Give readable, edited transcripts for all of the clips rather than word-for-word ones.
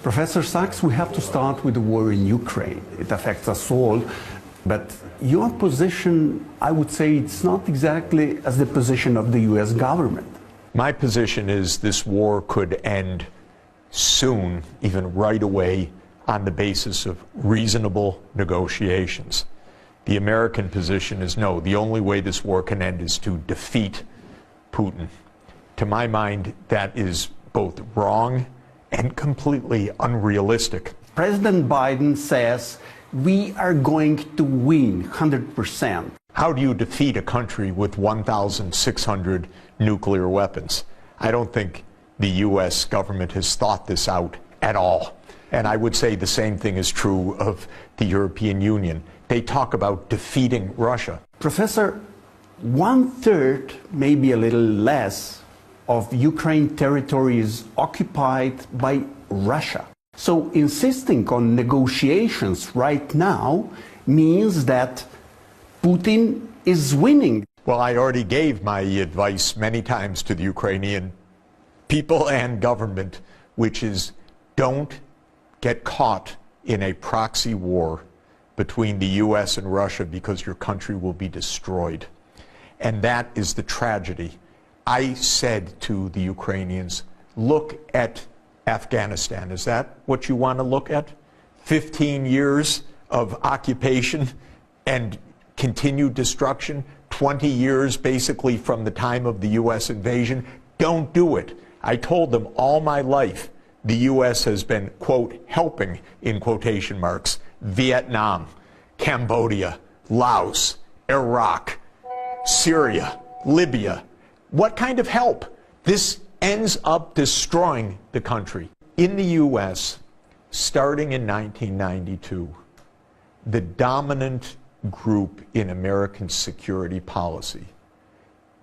Professor Sachs, we have to start with the war in Ukraine. It affects us all, but your position, I would say, it's not exactly as the position of the US government. My position is this war could end soon, even right away, on the basis of reasonable negotiations. The American position is no, the only way this war can end is to defeat Putin. To my mind, that is both wrong and completely unrealistic. President Biden says we are going to win 100%. How do you defeat a country with 1,600 nuclear weapons? I don't think the U.S. government has thought this out at all. And I would say the same thing is true of the European Union. They talk about defeating Russia. Professor, 1/3, maybe a little less, of Ukraine territory is occupied by Russia. So insisting on negotiations right now means that Putin is winning. Well, I already gave my advice many times to the Ukrainian people and government, which is don't get caught in a proxy war between the U.S. and Russia because your country will be destroyed. And that is the tragedy. I said to the Ukrainians, look at Afghanistan. Is that what you want to look at? 15 years of occupation and continued destruction, 20 years basically from the time of the U.S. invasion. Don't do it. I told them all my life the U.S. has been, quote, helping, in quotation marks, Vietnam, Cambodia, Laos, Iraq, Syria, Libya. What kind of help? This ends up destroying the country. In the U.S., starting in 1992, the dominant group in American security policy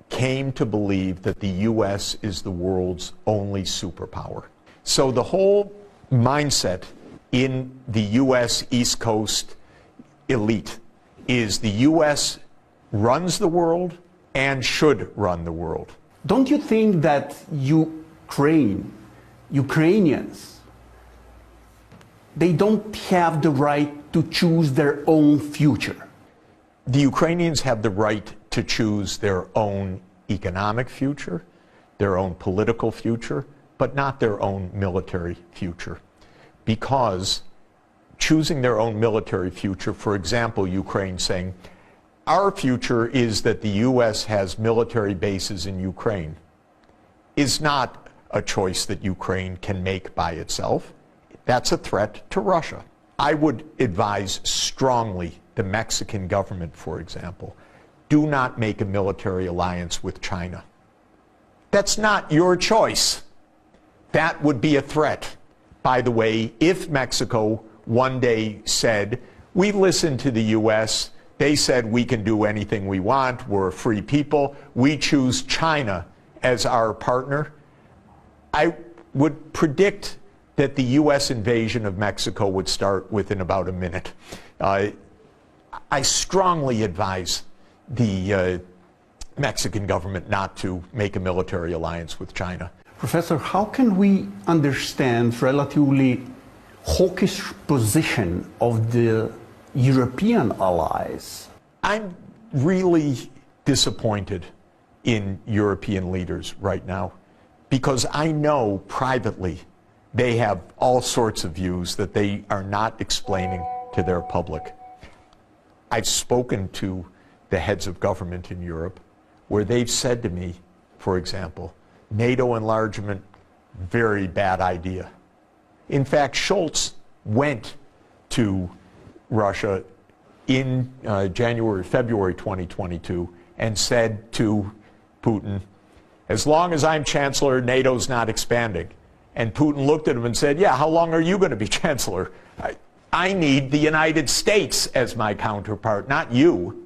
came to believe that the U.S. is the world's only superpower. So the whole mindset in the U.S. East Coast elite is the U.S. runs the world and should run the world. Don't you think that Ukrainians, they don't have the right to choose their own future? The Ukrainians have the right to choose their own economic future, their own political future, but not their own military future. Because choosing their own military future, for example, Ukraine saying, our future is that the U.S. has military bases in Ukraine, is not a choice that Ukraine can make by itself. That's a threat to Russia. I would advise strongly the Mexican government, for example, do not make a military alliance with China. That's not your choice. That would be a threat. By the way, if Mexico one day said, we listened to the U.S., they said we can do anything we want, we're a free people, we choose China as our partner, I would predict that the U.S. invasion of Mexico would start within about a minute. I strongly advise the Mexican government not to make a military alliance with China. Professor, how can we understand relatively hawkish position of the European allies? I'm really disappointed in European leaders right now because I know privately they have all sorts of views that they are not explaining to their public. I've spoken to the heads of government in Europe where they've said to me, for example, NATO enlargement, very bad idea. In fact, Scholz went to Russia in February 2022 and said to Putin, as long as I'm chancellor, NATO's not expanding. And Putin looked at him and said, yeah, how long are you going to be chancellor? I need the United States as my counterpart, not you.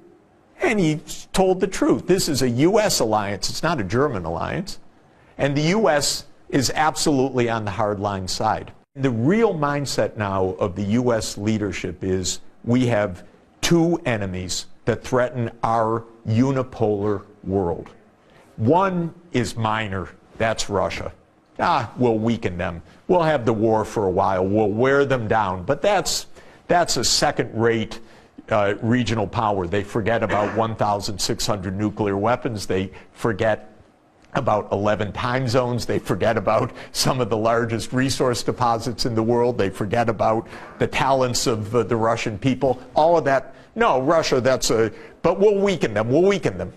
And he told the truth. This is a U.S. alliance. It's not a German alliance. And the U.S. is absolutely on the hardline side. The real mindset now of the U.S. leadership is we have two enemies that threaten our unipolar world. One is minor, that's Russia. we'll weaken them. We'll have the war for a while. We'll wear them down. But that's a second-rate regional power. They forget about 1,600 nuclear weapons. They forget about 11 time zones. They forget about some of the largest resource deposits in the world. They forget about the talents of the Russian people. All of that. No, Russia, but we'll weaken them. We'll weaken them.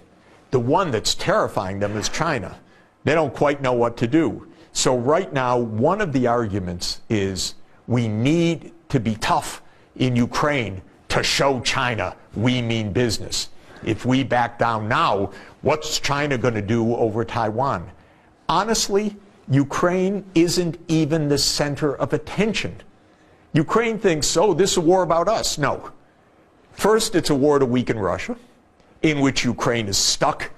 The one that's terrifying them is China. They don't quite know what to do. So right now, one of the arguments is we need to be tough in Ukraine to show China we mean business. If we back down now, what's China going to do over Taiwan? Honestly, Ukraine isn't even the center of attention. Ukraine thinks, oh, this is a war about us. No. First, it's a war to weaken Russia, in which Ukraine is stuck,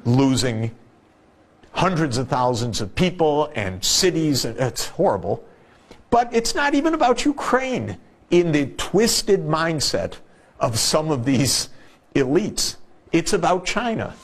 losing hundreds of thousands of people and cities. It's horrible. But it's not even about Ukraine in the twisted mindset of some of these elites. It's about China.